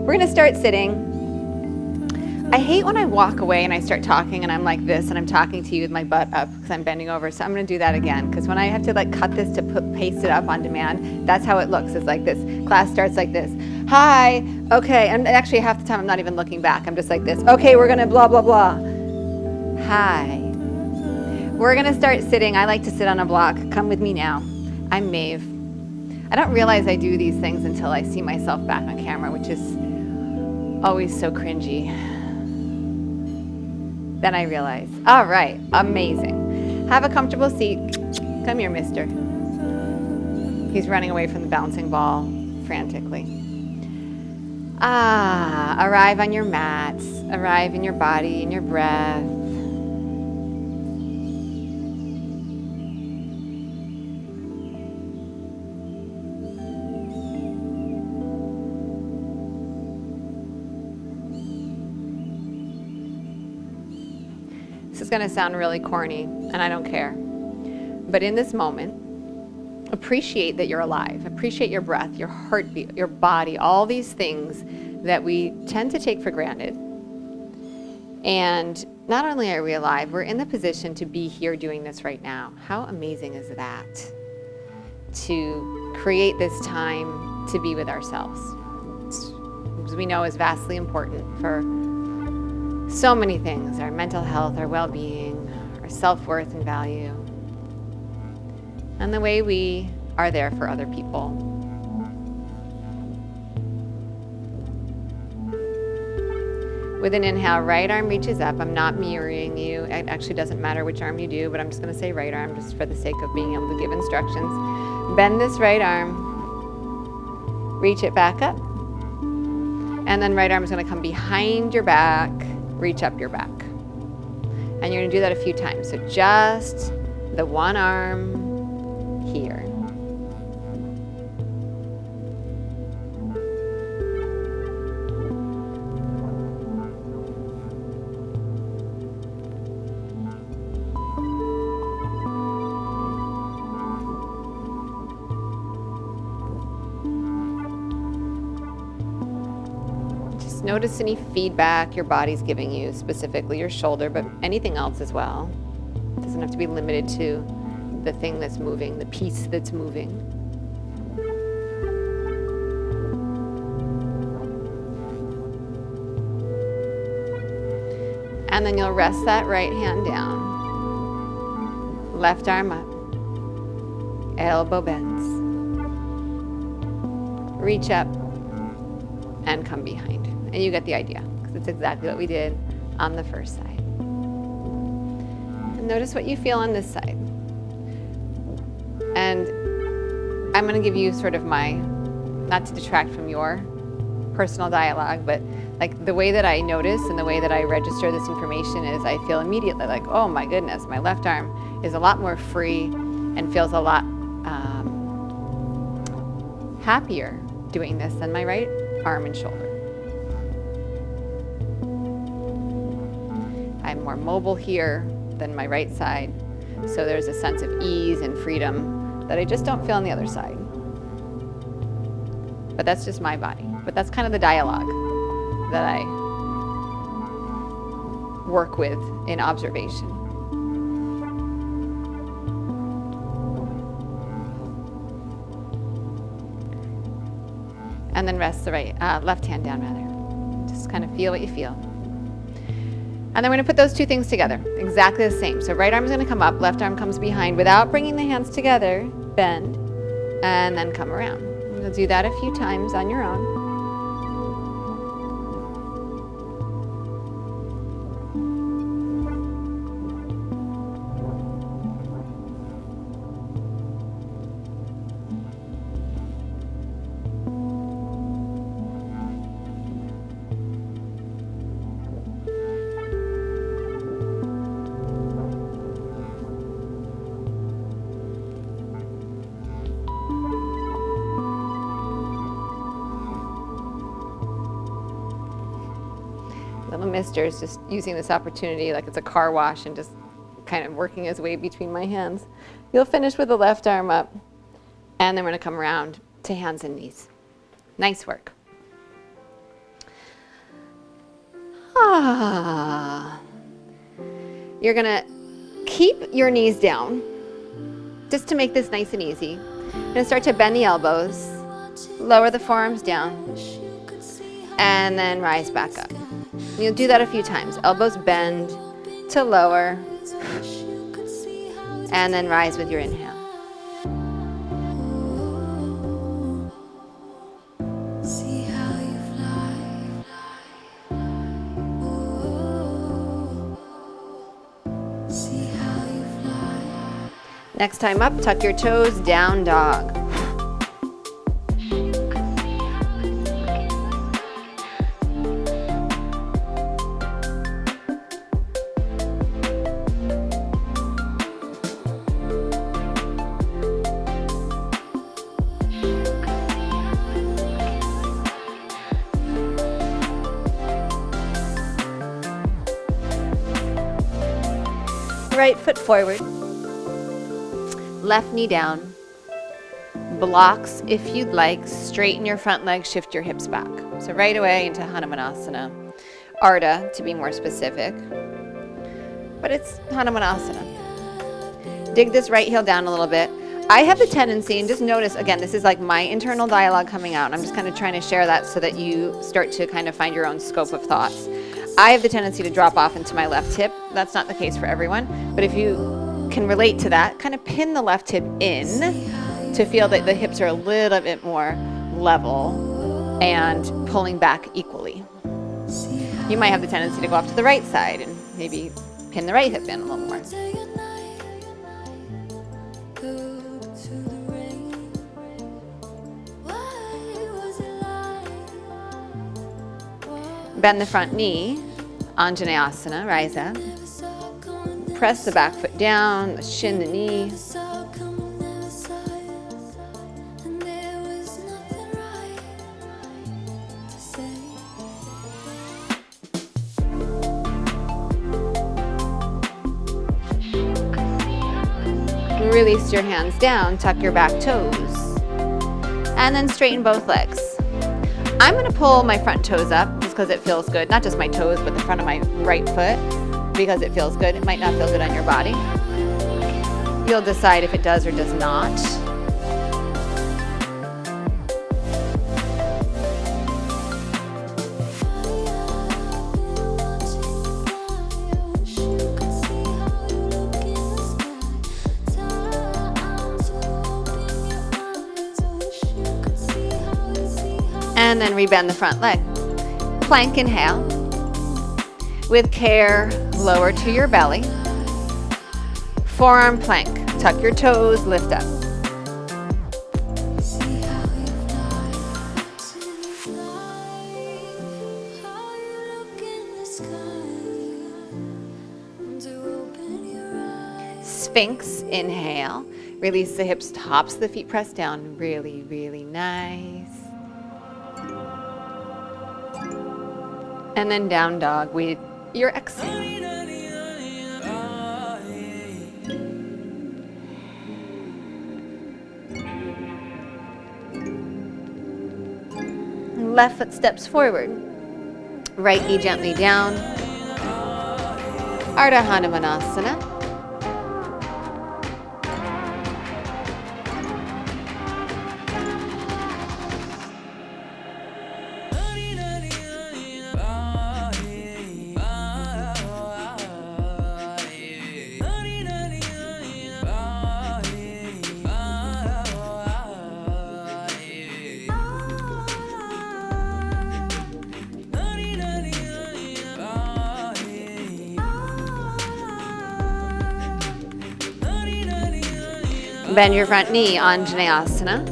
We're gonna start sitting. I hate when I walk away and I start talking and I'm like this and I'm talking to you with my butt up because I'm bending over. So I'm gonna do that again, because when I have to like cut this to paste it up on demand, that's how it looks. It's like this. Class starts like this. Hi, okay, and actually half the time I'm not even looking back. I'm just like this. Okay, we're gonna blah, blah, blah. Hi. We're gonna start sitting. I like to sit on a block. Come with me now. I'm Maeve. I don't realize I do these things until I see myself back on camera, which is always so cringy. Then I realize, all right, amazing. Have a comfortable seat. Come here, mister. He's running away from the bouncing ball frantically. Arrive on your mats. Arrive in your body, in your breath. This is going to sound really corny, and I don't care. But in this moment, appreciate that you're alive. Appreciate your breath, your heartbeat, your body, all these things that we tend to take for granted. And not only are we alive, we're in the position to be here doing this right now. How amazing is that? To create this time to be with ourselves. As we know, is vastly important for so many things, our mental health, our well-being, our self-worth and value, and the way we are there for other people. With an inhale, right arm reaches up. I'm not mirroring you. It actually doesn't matter which arm you do, but I'm just going to say right arm just for the sake of being able to give instructions. Bend this right arm, reach it back up, and then right arm is going to come behind your back, reach up your back. And you're going to do that a few times. So just the one arm here. Notice any feedback your body's giving you, specifically your shoulder, but anything else as well. It doesn't have to be limited to the thing that's moving, the piece that's moving. And then you'll rest that right hand down. Left arm up. Elbow bends. Reach up and come behind. And you get the idea, because it's exactly what we did on the first side. And notice what you feel on this side. And I'm going to give you sort of my, not to detract from your personal dialogue, but like the way that I notice and the way that I register this information is I feel immediately like, oh my goodness, my left arm is a lot more free and feels a lot happier doing this than my right arm and shoulder. I'm more mobile here than my right side, so there's a sense of ease and freedom that I just don't feel on the other side. But that's just my body. But that's kind of the dialogue that I work with in observation. And then rest the left hand down rather. Just kind of feel what you feel. And then we're going to put those two things together, exactly the same. So right arm is going to come up, left arm comes behind without bringing the hands together, bend, and then come around. You'll do that a few times on your own. Little mister is just using this opportunity like it's a car wash and just kind of working his way between my hands. You'll finish with the left arm up, and then we're going to come around to hands and knees. Nice work. Ah. You're gonna keep your knees down just to make this nice and easy. You're gonna start to bend the elbows, lower the forearms down, and then rise back up. You'll do that a few times. Elbows bend to lower, and then rise with your inhale. Next time up, tuck your toes, down dog. Right foot forward. Left knee down. Blocks if you'd like. Straighten your front leg, shift your hips back. So right away into Hanumanasana. Ardha, to be more specific. But it's Hanumanasana. Dig this right heel down a little bit. I have the tendency, and just notice, again, this is like my internal dialogue coming out. And I'm just kind of trying to share that so that you start to kind of find your own scope of thoughts. I have the tendency to drop off into my left hip. That's not the case for everyone. But if you can relate to that, kind of pin the left hip in to feel that the hips are a little bit more level and pulling back equally. You might have the tendency to go off to the right side and maybe pin the right hip in a little more. Bend the front knee, Anjaneyasana, rise up. Press the back foot down, the shin, the knee. Release your hands down, tuck your back toes, and then straighten both legs. I'm going to pull my front toes up just because it feels good. Not just my toes, but the front of my right foot because it feels good. It might not feel good on your body. You'll decide if it does or does not. And then rebend the front leg. Plank inhale. With care, lower to your belly. Forearm plank. Tuck your toes, lift up. Sphinx, inhale. Release the hips, tops of the feet, press down. Really, really nice. And then down dog with your exhale. Left foot steps forward. Right knee gently down. Ardha Hanumanasana. Bend your front knee, Anjaneyasana.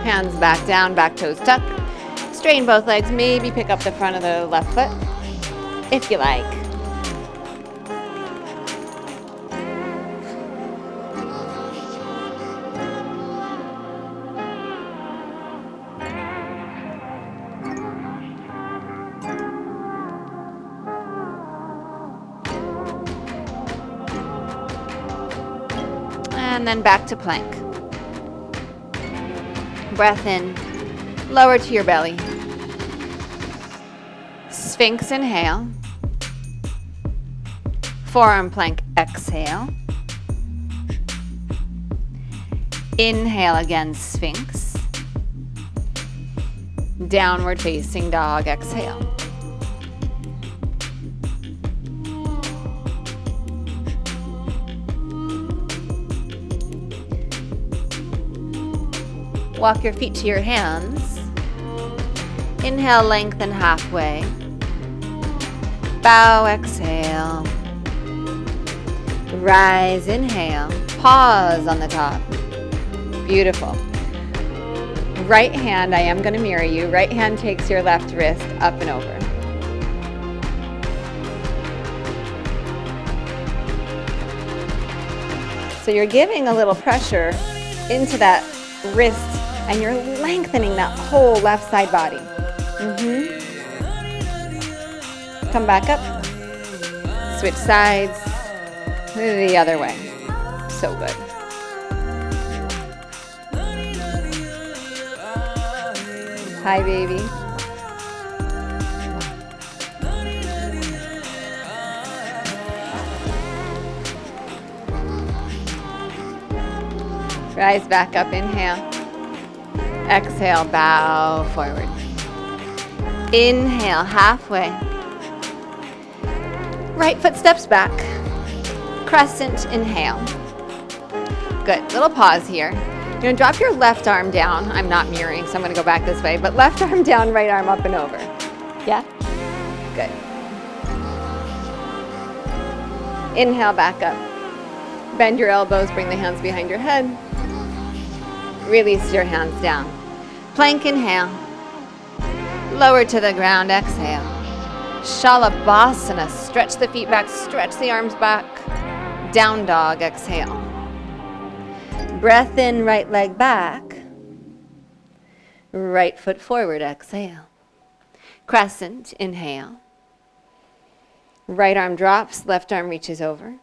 Hands back down, back toes tuck. Straighten both legs, maybe pick up the front of the left foot, if you like. And then back to plank. Breath in, lower to your belly. Sphinx inhale. Forearm plank exhale. Inhale again, Sphinx. Downward facing dog, exhale. Walk your feet to your hands. Inhale, lengthen halfway. Bow, exhale. Rise, inhale. Pause on the top. Beautiful. Right hand, I am going to mirror you. Right hand takes your left wrist up and over. So you're giving a little pressure into that wrist and you're lengthening that whole left side body. Come back up. Switch sides. The other way. So good. Hi, baby. Rise back up, inhale. Exhale, bow forward. Inhale, halfway. Right foot steps back. Crescent, inhale. Good, little pause here. You're gonna drop your left arm down. I'm not mirroring, so I'm gonna go back this way, but left arm down, right arm up and over. Yeah? Good. Inhale, back up. Bend your elbows, bring the hands behind your head. Release your hands down. Plank, inhale. Lower to the ground, exhale. Shalabhasana, stretch the feet back, stretch the arms back. Down dog, exhale. Breath in, right leg back. Right foot forward, exhale. Crescent, inhale. Right arm drops, left arm reaches over.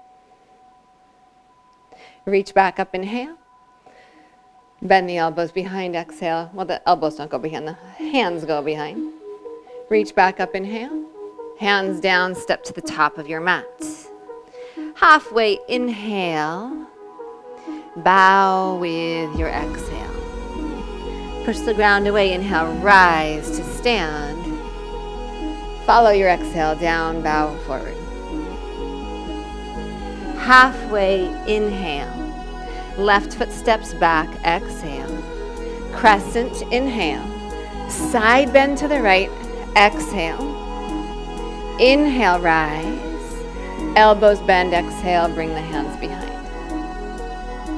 Reach back up, inhale. Bend the elbows behind, exhale. Well, the elbows don't go behind, the hands go behind. Reach back up, inhale. Hands down, step to the top of your mat. Halfway, inhale. Bow with your exhale. Push the ground away, inhale, rise to stand. Follow your exhale, down, bow forward. Halfway, inhale. Left foot steps back, exhale. Crescent, inhale. Side bend to the right, exhale. Inhale, rise. Elbows bend, exhale, bring the hands behind.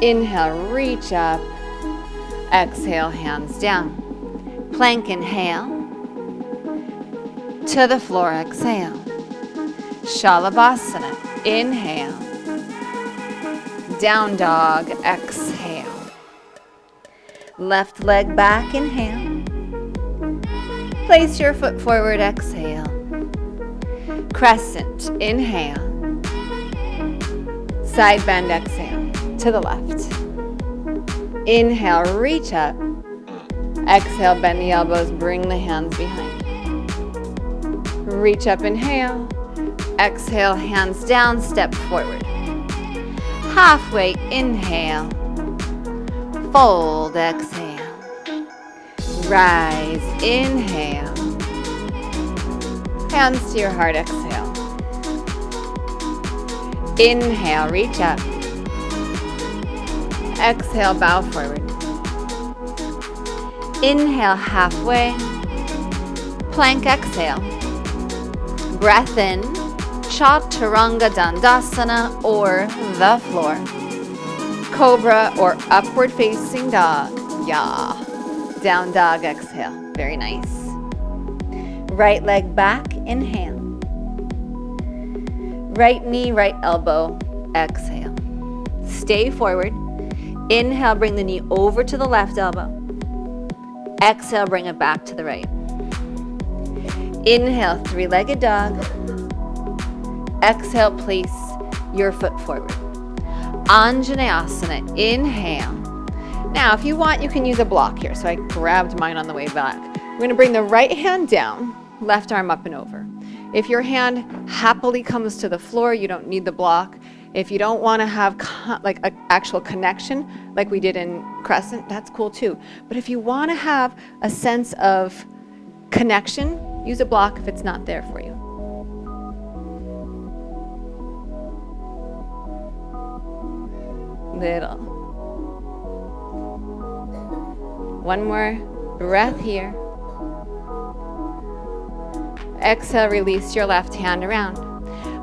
Inhale, reach up. Exhale, hands down. Plank, inhale. To the floor, exhale. Shalabhasana, inhale. Down dog, exhale. Left leg back, inhale. Place your foot forward, exhale. Crescent, inhale. Side bend, exhale. To the left. Inhale, reach up. Exhale, bend the elbows, bring the hands behind. Reach up, inhale. Exhale, hands down, step forward. Halfway, inhale. Fold, exhale. Rise, inhale. Hands to your heart, exhale. Inhale, reach up. Exhale, bow forward. Inhale, halfway. Plank, exhale. Breath in. Chaturanga Dandasana or the floor. Cobra or upward facing dog. Yeah. Down dog, exhale. Very nice. Right leg back, inhale. Right knee, right elbow, exhale. Stay forward. Inhale, bring the knee over to the left elbow. Exhale, bring it back to the right. Inhale, three-legged dog. Exhale, place your foot forward. Anjaneyasana, inhale. Now, if you want, you can use a block here. So I grabbed mine on the way back. We're gonna bring the right hand down, left arm up and over. If your hand happily comes to the floor, you don't need the block. If you don't wanna have like an actual connection, like we did in Crescent, that's cool too. But if you wanna have a sense of connection, use a block if it's not there for you. Little. One more breath here. Exhale, release your left hand around.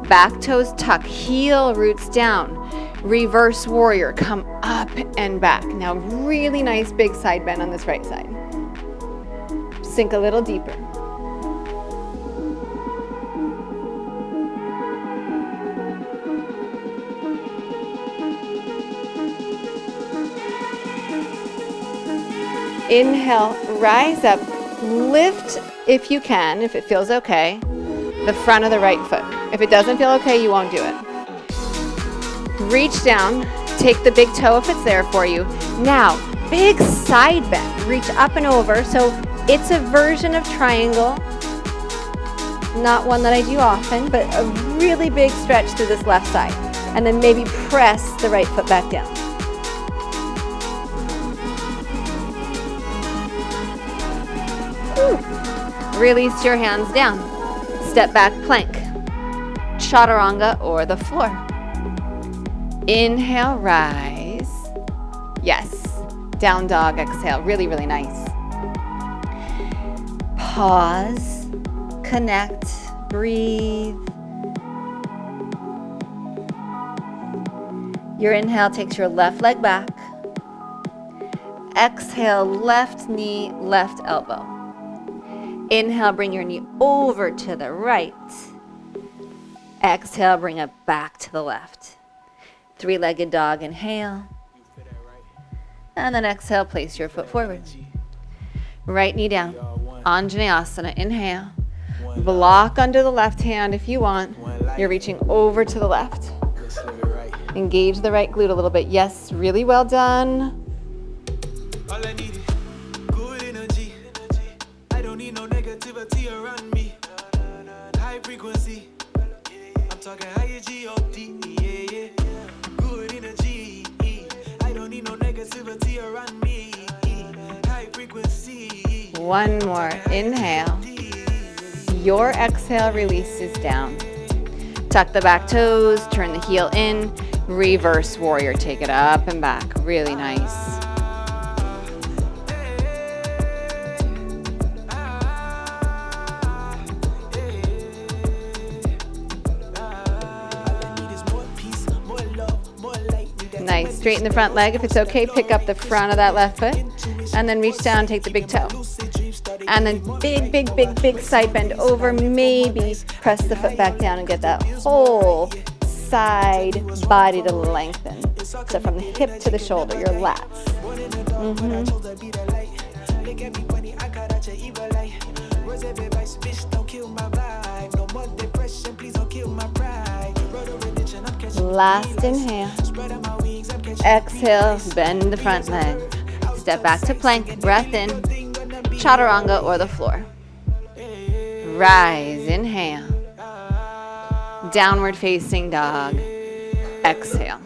Back toes tuck, heel roots down. Reverse warrior, come up and back. Now really nice big side bend on this right side. Sink a little deeper. Inhale, rise up, lift if you can, if it feels okay, the front of the right foot. If it doesn't feel okay, you won't do it. Reach down, take the big toe if it's there for you. Now, big side bend, reach up and over. So it's a version of triangle, not one that I do often, but a really big stretch through this left side. And then maybe press the right foot back down. Release your hands down. Step back plank. Chaturanga or the floor. Inhale, rise. Yes. Down dog, exhale. Really, really nice. Pause. Connect. Breathe. Your inhale takes your left leg back. Exhale, left knee, left elbow. Inhale, bring your knee over to the right. Exhale, bring it back to the left. Three-legged dog, inhale. And then exhale, place your foot forward. Right knee down. Anjaneyasana, inhale. Block under the left hand if you want. You're reaching over to the left. Engage the right glute a little bit. Yes, really well done. Around me, high frequency. I'm talking higher G-O-D, yeah. Good energy. I don't need no negativity around me. High frequency. One more. Inhale. Your exhale releases down. Tuck the back toes, turn the heel in, reverse warrior. Take it up and back. Really nice. Nice. Straighten the front leg. If it's okay, pick up the front of that left foot. And then reach down, take the big toe. And then big, big, big, big side bend over. Maybe press the foot back down and get that whole side body to lengthen. So from the hip to the shoulder, your lats. Last inhale. Exhale, bend the front leg. Step back to plank, breath in, chaturanga or the floor. Rise, inhale. Downward facing dog. Exhale.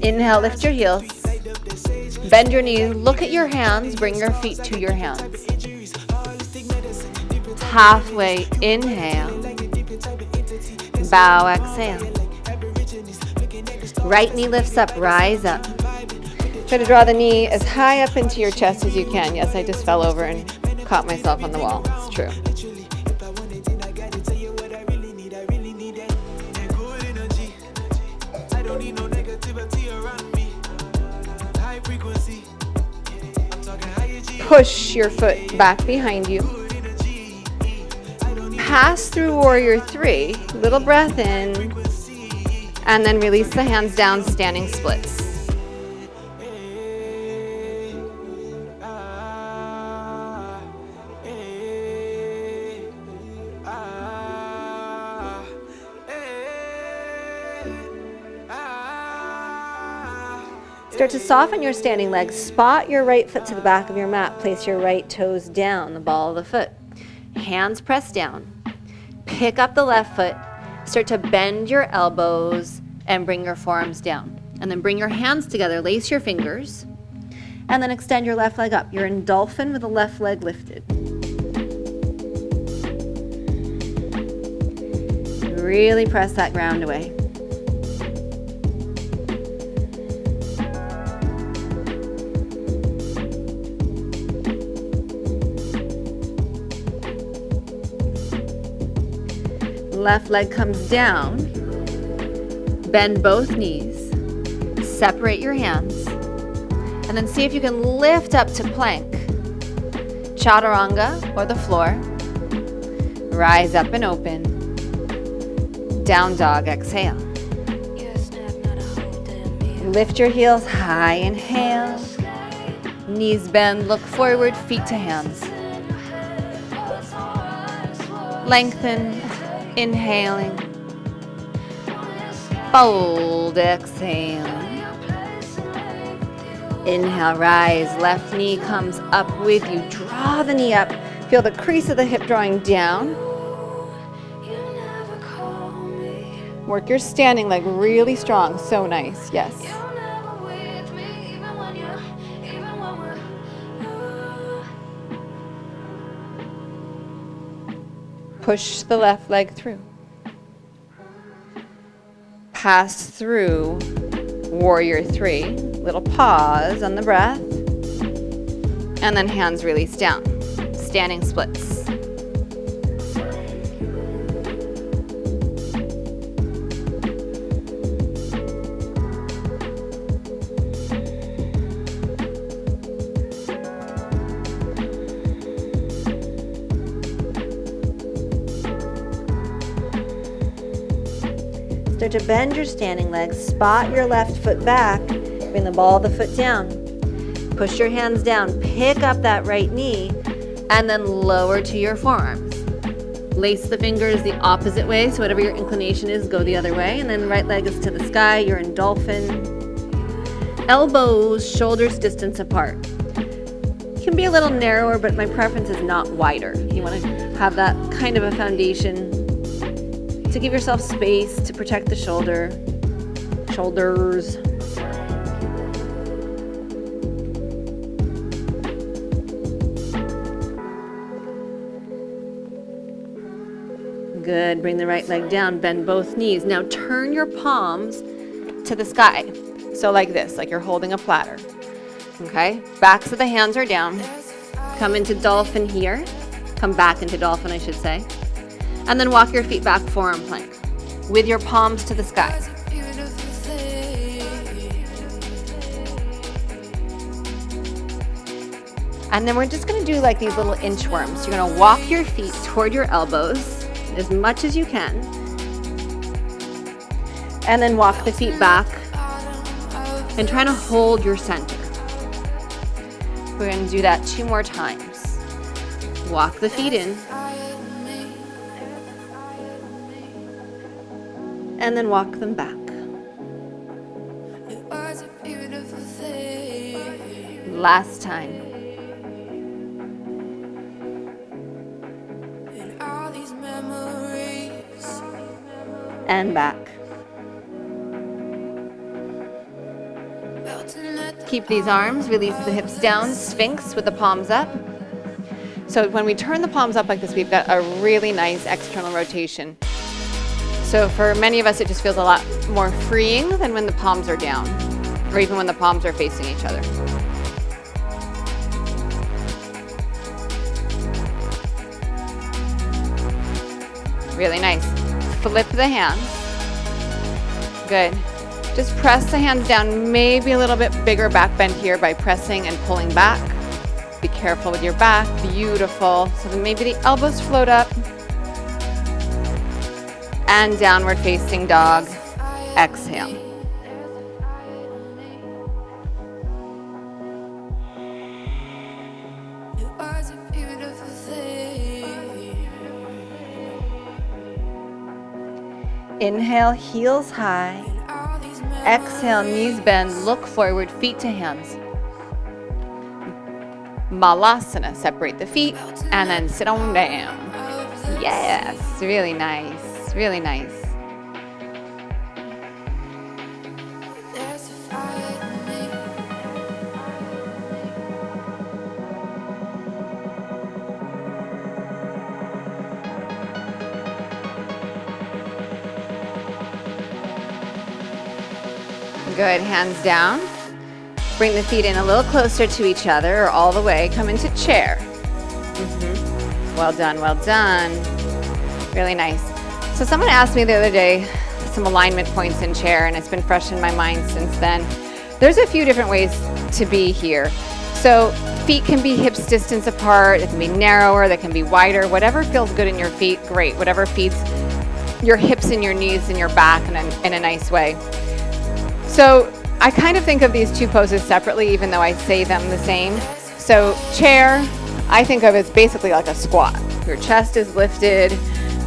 Inhale, lift your heels. Bend your knees, look at your hands, bring your feet to your hands. Halfway, inhale. Bow, exhale. Right knee lifts up, rise up. Try to draw the knee as high up into your chest as you can. Yes, I just fell over and caught myself on the wall. It's true. Push your foot back behind you. Pass through warrior three. Little breath in. And then release the hands down, standing splits. Start to soften your standing legs. Spot your right foot to the back of your mat. Place your right toes down, the ball of the foot. Hands press down. Pick up the left foot. Start to bend your elbows and bring your forearms down. And then bring your hands together. Lace your fingers. And then extend your left leg up. You're in dolphin with the left leg lifted. Really press that ground away. Left leg comes down. Bend both knees. Separate your hands. And then see if you can lift up to plank. Chaturanga or the floor. Rise up and open. Down dog, exhale. Lift your heels high, inhale. Knees bend, look forward, feet to hands. Lengthen, inhaling. Fold, exhaling. Inhale, rise, left knee comes up with you. Draw the knee up. Feel the crease of the hip drawing down. Work your standing leg really strong. So nice. Yes. Push the left leg through. Pass through warrior three. Little pause on the breath. And then hands release down. Standing splits. Start to bend your standing legs. Spot your left foot back. Bring the ball of the foot down. Push your hands down. Pick up that right knee and then lower to your forearms. Lace the fingers the opposite way, so whatever your inclination is, go the other way. And then the right leg is to the sky. You're in dolphin. Elbows, shoulders distance apart. You can be a little narrower, but my preference is not wider. You want to have that kind of a foundation to give yourself space to protect the shoulders. Good, bring the right leg down, bend both knees. Now turn your palms to the sky. So like this, like you're holding a platter. Okay, backs of the hands are down. Come into dolphin here. Come back into dolphin, I should say. And then walk your feet back, forearm plank, with your palms to the sky. And then we're just gonna do like these little inchworms. You're gonna walk your feet toward your elbows as much as you can. And then walk the feet back and try to hold your center. We're gonna do that 2 more times. Walk the feet in. And then walk them back. Last time. And back. Keep these arms, release the hips down, Sphinx with the palms up. So when we turn the palms up like this, we've got a really nice external rotation. So for many of us, it just feels a lot more freeing than when the palms are down, or even when the palms are facing each other. Really nice. Flip the hands. Good. Just press the hands down, maybe a little bit bigger back bend here by pressing and pulling back. Be careful with your back. Beautiful. So then maybe the elbows float up. And downward facing dog. Exhale. Inhale, heels high. Exhale, knees bend, look forward, feet to hands. Malasana, separate the feet, and then sit on down. Yes, really nice, really nice. Good, hands down. Bring the feet in a little closer to each other or all the way. Come into chair. Well done, well done. Really nice. So someone asked me the other day some alignment points in chair, and it's been fresh in my mind since then. There's a few different ways to be here. So feet can be hips distance apart, it can be narrower, they can be wider, whatever feels good in your feet, great. Whatever feeds your hips and your knees and your back in a nice way. So I kind of think of these two poses separately, even though I say them the same. So chair, I think of as basically like a squat. Your chest is lifted,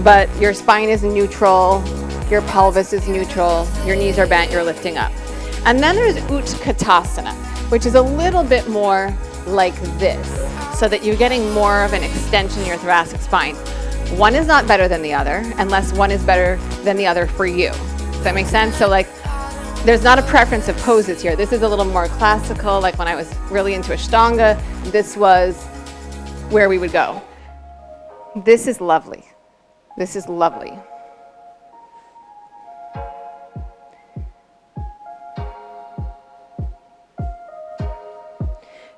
but your spine is neutral, your pelvis is neutral, your knees are bent, you're lifting up. And then there's Utkatasana, which is a little bit more like this, so that you're getting more of an extension in your thoracic spine. One is not better than the other, unless one is better than the other for you. Does that make sense? So like, there's not a preference of poses here. This is a little more classical, like when I was really into Ashtanga, this was where we would go. This is lovely. This is lovely.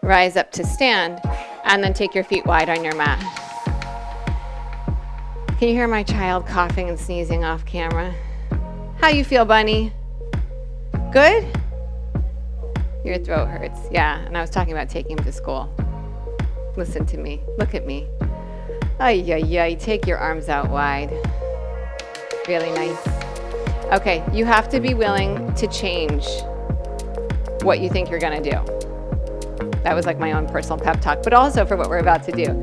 Rise up to stand, and then take your feet wide on your mat. Can you hear my child coughing and sneezing off camera? How you feel, bunny? Good? Your throat hurts. Yeah, and I was talking about taking him to school. Listen to me. Look at me. Ay, ay, ay. Take your arms out wide. Really nice. Okay, you have to be willing to change what you think you're going to do. That was like my own personal pep talk, but also for what we're about to do.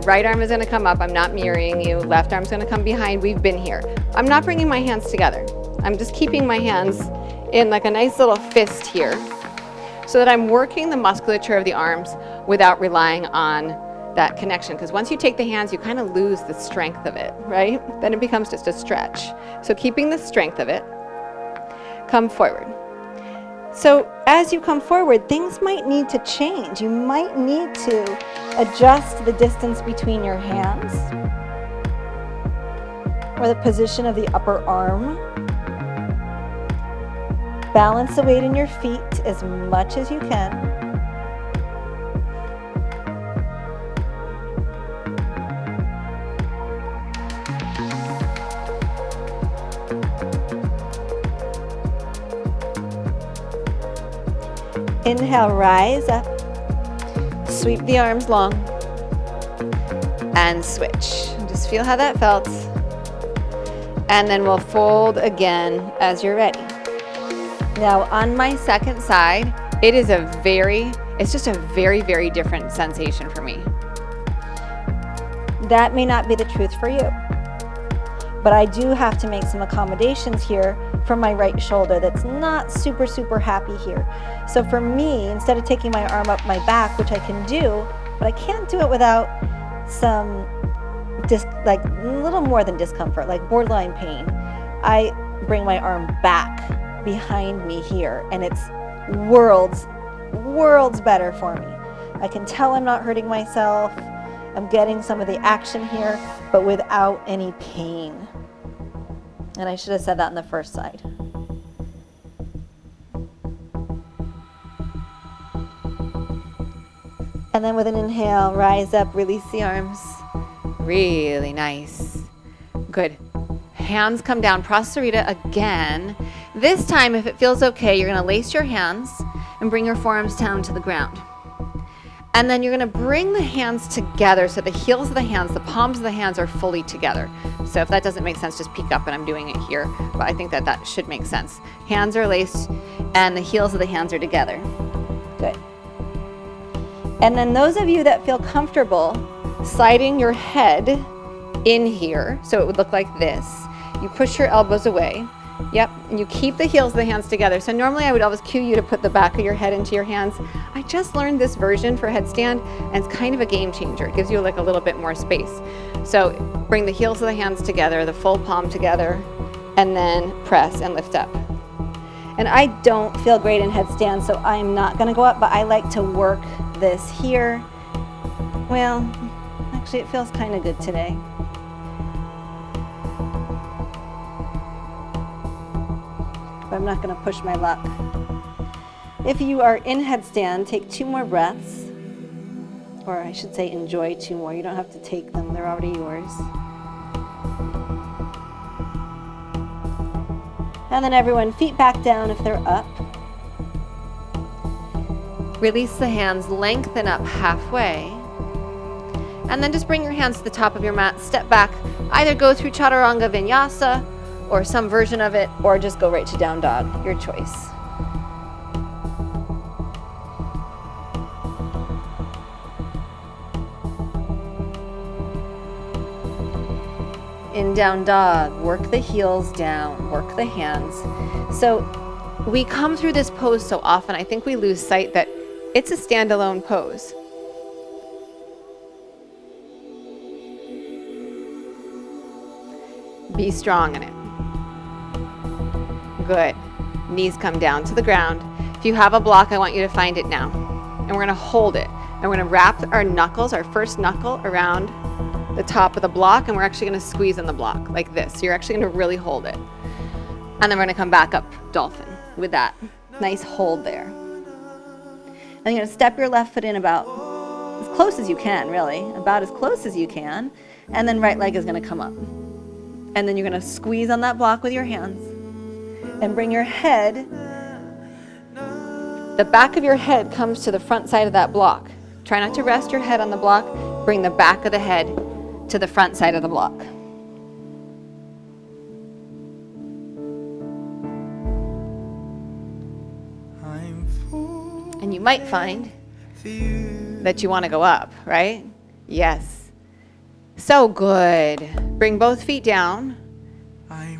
Right arm is going to come up. I'm not mirroring you. Left arm's going to come behind. We've been here. I'm not bringing my hands together. I'm just keeping my hands in like a nice little fist here, so that I'm working the musculature of the arms without relying on that connection. Because once you take the hands, you kind of lose the strength of it, right? Then it becomes just a stretch. So keeping the strength of it, come forward. So as you come forward, things might need to change. You might need to adjust the distance between your hands or the position of the upper arm. Balance the weight in your feet as much as you can. Inhale, rise up. Sweep the arms long. And switch. Just feel how that felt. And then we'll fold again as you're ready. Now on my second side, it's just a very, very different sensation for me. That may not be the truth for you, but I do have to make some accommodations here for my right shoulder that's not super, super happy here. So for me, instead of taking my arm up my back, which I can do, but I can't do it without some, like a little more than discomfort, like borderline pain, I bring my arm back behind me here, and it's worlds better for me. I can tell I'm not hurting myself. I'm getting some of the action here, but without any pain. And I should have said that on the first side. And then with an inhale, rise up, release the arms. Really nice. Good. Hands come down, Prasarita again. This time, if it feels okay, you're going to lace your hands and bring your forearms down to the ground. And then you're going to bring the hands together so the heels of the hands, the palms of the hands are fully together. So if that doesn't make sense, just peek up, and I'm doing it here. But I think that should make sense. Hands are laced and the heels of the hands are together. Good. And then those of you that feel comfortable sliding your head in here, so it would look like this, you push your elbows away Yep, and you keep the heels of the hands together. So normally I would always cue you to put the back of your head into your hands. I just learned this version for headstand, and it's kind of a game changer. It gives you like a little bit more space. So bring the heels of the hands together, the full palm together, and then press and lift up. And I don't feel great in headstand, so I'm not gonna go up, but I like to work this here. Well, actually it feels kind of good today. But I'm not going to push my luck. If you are in headstand, take 2 more breaths, or I should say enjoy 2 more. You don't have to take them, they're already yours. And then everyone, feet back down if they're up. Release the hands, lengthen up halfway. And then just bring your hands to the top of your mat, step back, either go through Chaturanga Vinyasa, or some version of it, or just go right to down dog, your choice. In down dog, work the heels down, work the hands. So we come through this pose so often, I think we lose sight that it's a standalone pose. Be strong in it. Good. Knees come down to the ground. If you have a block, I want you to find it now. And we're gonna hold it. And we're gonna wrap our knuckles, our first knuckle, around the top of the block, and we're actually gonna squeeze on the block like this. So you're actually gonna really hold it. And then we're gonna come back up dolphin with that. Nice hold there. And you're gonna step your left foot in about as close as you can, really. About as close as you can. And then right leg is gonna come up. And then you're gonna squeeze on that block with your hands. And bring your head, the back of your head comes to the front side of that block. Try not to rest your head on the block. Bring the back of the head to the front side of the block. And you might find that you want to go up, right? Yes. So good. Bring both feet down.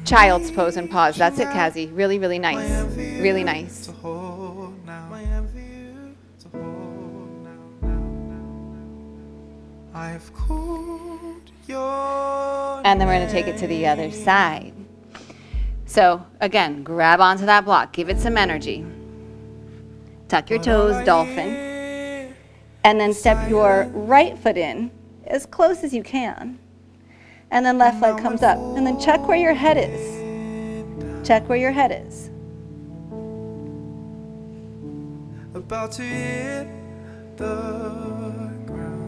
Child's pose and pause. That's it, Kazi. Really, really nice. Really nice. And then we're going to take it to the other side. So again, grab onto that block. Give it some energy. Tuck your toes, dolphin. And then step your right foot in as close as you can. And then left leg comes up. And then check where your head is. Check where your head is. About to hit the ground.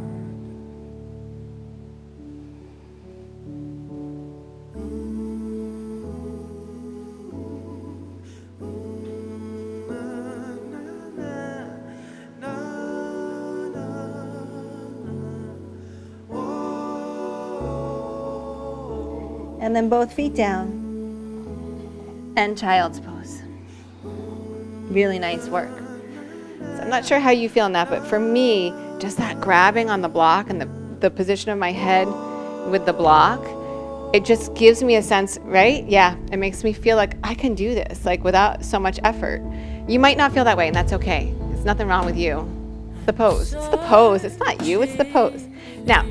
And then both feet down. And child's pose. Really nice work. So I'm not sure how you feel in that, but for me, just that grabbing on the block and the position of my head with the block, it just gives me a sense, right? Yeah, it makes me feel like I can do this, like without so much effort. You might not feel that way, and that's okay. There's nothing wrong with you. It's the pose. It's the pose. It's not you, it's the pose. Now,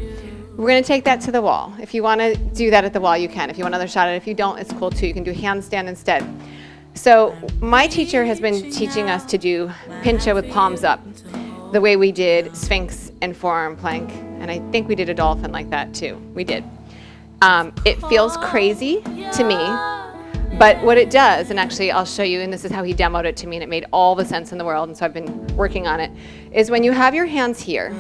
we're going to take that to the wall. If you want to do that at the wall, you can. If you want another shot at it, if you don't, it's cool too. You can do handstand instead. So my teacher has been teaching us to do Pincha with palms up, the way we did Sphinx and forearm plank. And I think we did a dolphin like that too. We did. It feels crazy to me, but what it does, and actually I'll show you, and this is how he demoed it to me, and it made all the sense in the world, and so I've been working on it, is when you have your hands here,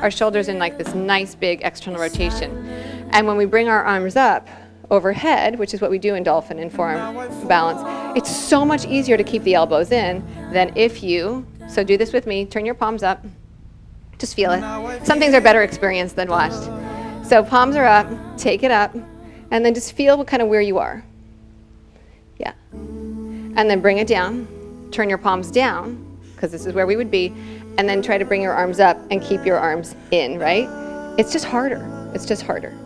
our shoulders in like this nice big external rotation. And when we bring our arms up overhead, which is what we do in dolphin and forearm balance, it's so much easier to keep the elbows in than if you, so do this with me, turn your palms up, just feel it. Some things are better experienced than watched. So palms are up, take it up, and then just feel kind of where you are. Yeah. And then bring it down, turn your palms down, because this is where we would be, and then try to bring your arms up and keep your arms in, right? It's just harder. It's just harder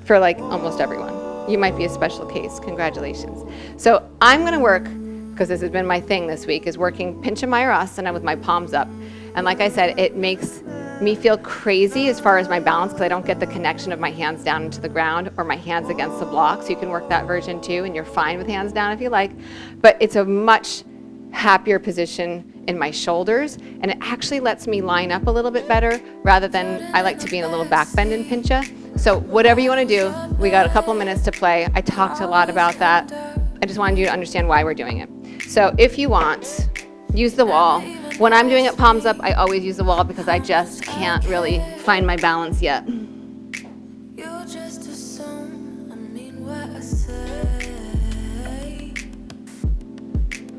for like almost everyone. You might be a special case. Congratulations. So I'm going to work, because this has been my thing this week, is working Pincha Mayurasana with my palms up. And like I said, it makes me feel crazy as far as my balance, because I don't get the connection of my hands down into the ground or my hands against the block. So you can work that version too, and you're fine with hands down if you like. But it's a much happier position in my shoulders, and it actually lets me line up a little bit better, rather than I like to be in a little back bend in Pincha. So whatever you want to do, we got a couple minutes to play. I talked a lot about that. I just wanted you to understand why we're doing it. So if you want, use the wall. When I'm doing it palms up, I always use the wall because I just can't really find my balance yet. You just assume I mean what I say.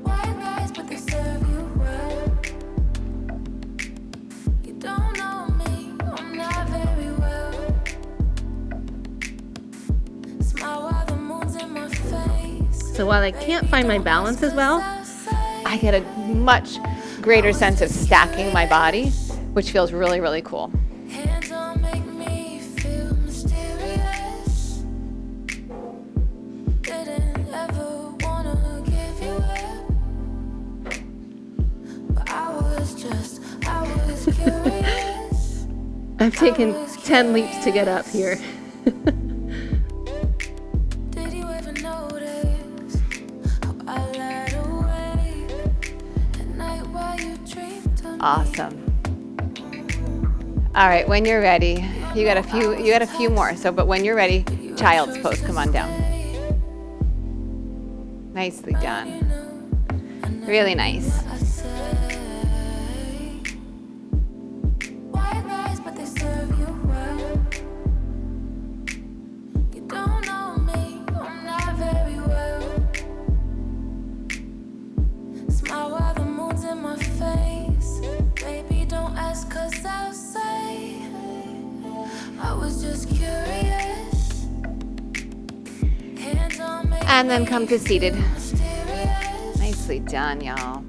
White lies, but they serve you well. You don't know me, I'm not very well. Smile while the moon's in my face. So while I can't find my balance as well, I get a much greater sense of stacking my body, which feels really, really cool. Hands don't make me feel mysterious. Didn't ever wanna give you up, but I was curious. I've taken 10 leaps to get up here. Did you ever notice how I lied awake at night while you dreamed of me? Awesome. All right, when you're ready, you got a few more. So, but when you're ready, child's pose, come on down. Nicely done. Really nice. White lies, but they serve you well. You don't know me, I'm not very well. Smile while the moon's in my face. Baby, don't ask, 'cause I'll say I was just curious. Hands on me, And then come to seated. mysterious. Nicely done, y'all.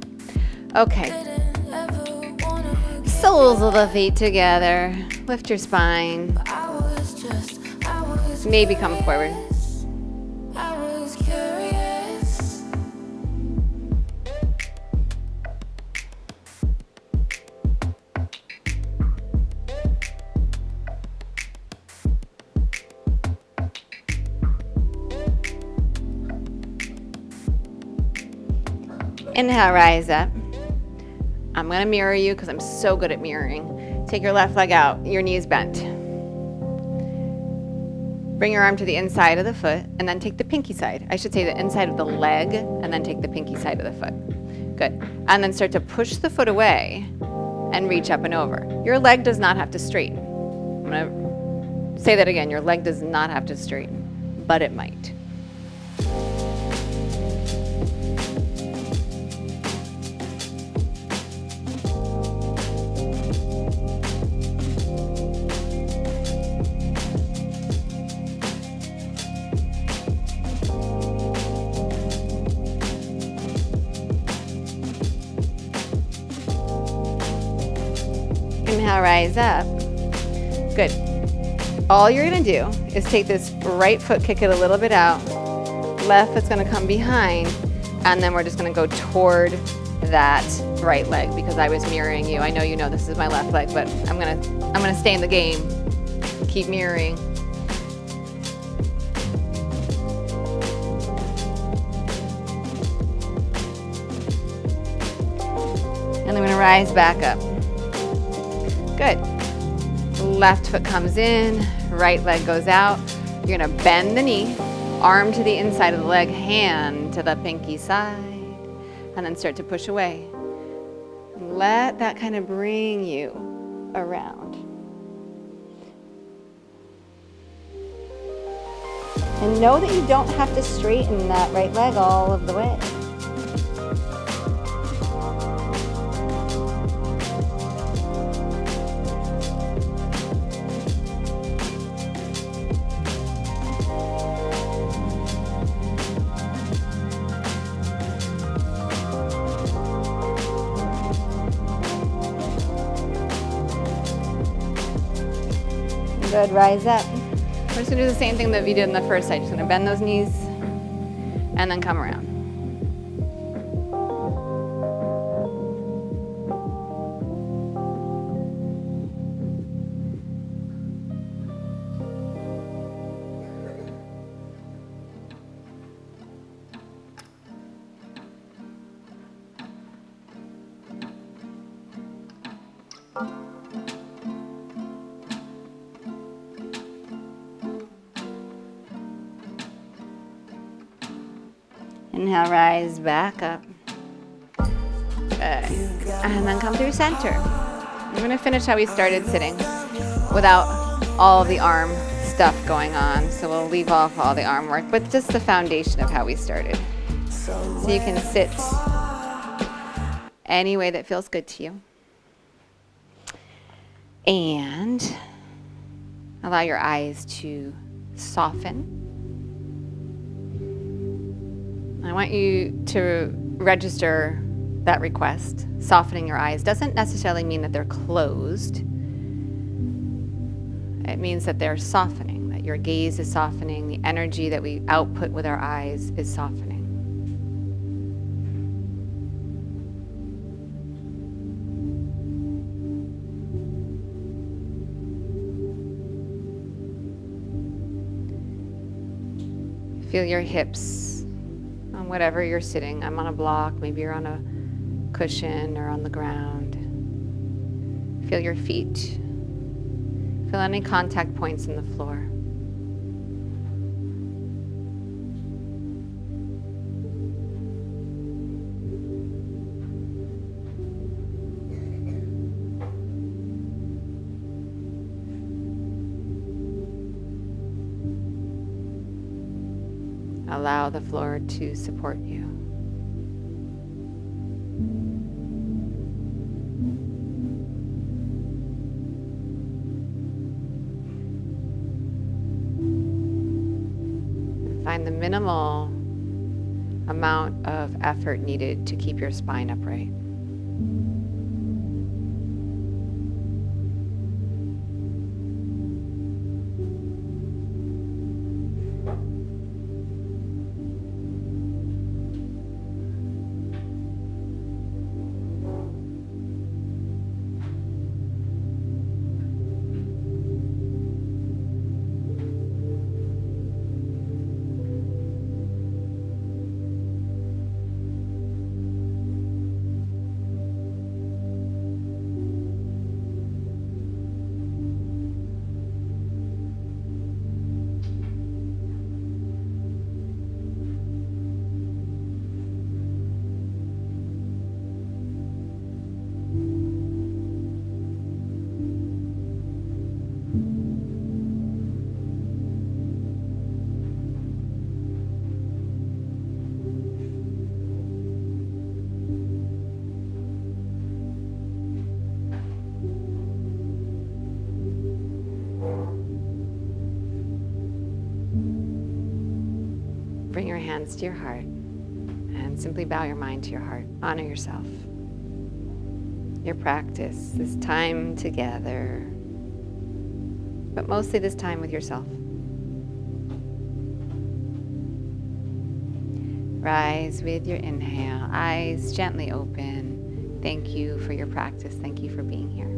Okay, Didn't ever wanna give soles of the feet together. Lift your spine. I was Maybe come forward. I was curious. Inhale, rise up. I'm gonna mirror you because I'm so good at mirroring. Take your left leg out, your knees bent. Bring your arm to the inside of the foot and then take the pinky side. I should say the inside of the leg and then take the pinky side of the foot. Good. And then start to push the foot away and reach up and over. Your leg does not have to straighten. I'm gonna say that again. Your leg does not have to straighten, but it might. Inhale, rise up. Good. All you're gonna do is take this right foot, kick it a little bit out. Left foot's gonna come behind, and then we're just gonna go toward that right leg because I was mirroring you. I know you know this is my left leg, but I'm gonna stay in the game. Keep mirroring. And then we're gonna rise back up. Good. Left foot comes in, right leg goes out. You're gonna bend the knee, arm to the inside of the leg, hand to the pinky side, and then start to push away. Let that kind of bring you around. And know that you don't have to straighten that right leg all of the way. Good, rise up. We're just gonna do the same thing that we did in the first side. Just gonna bend those knees and then come around. Inhale, rise back up. Okay. And then come through center. I'm going to finish how we started sitting without all of the arm stuff going on. So we'll leave off all the arm work, but just the foundation of how we started. So you can sit any way that feels good to you. And allow your eyes to soften. I want you to register that request. Softening your eyes doesn't necessarily mean that they're closed. It means that they're softening, that your gaze is softening, the energy that we output with our eyes is softening. Feel your hips on whatever you're sitting. I'm on a block, maybe you're on a cushion or on the ground. Feel your feet. Feel any contact points in the floor. Allow the floor to support you. And find the minimal amount of effort needed to keep your spine upright. Bring your hands to your heart and simply bow your mind to your heart. Honor yourself, your practice, this time together, but mostly this time with yourself. Rise with your inhale, eyes gently open. Thank you for your practice. Thank you for being here.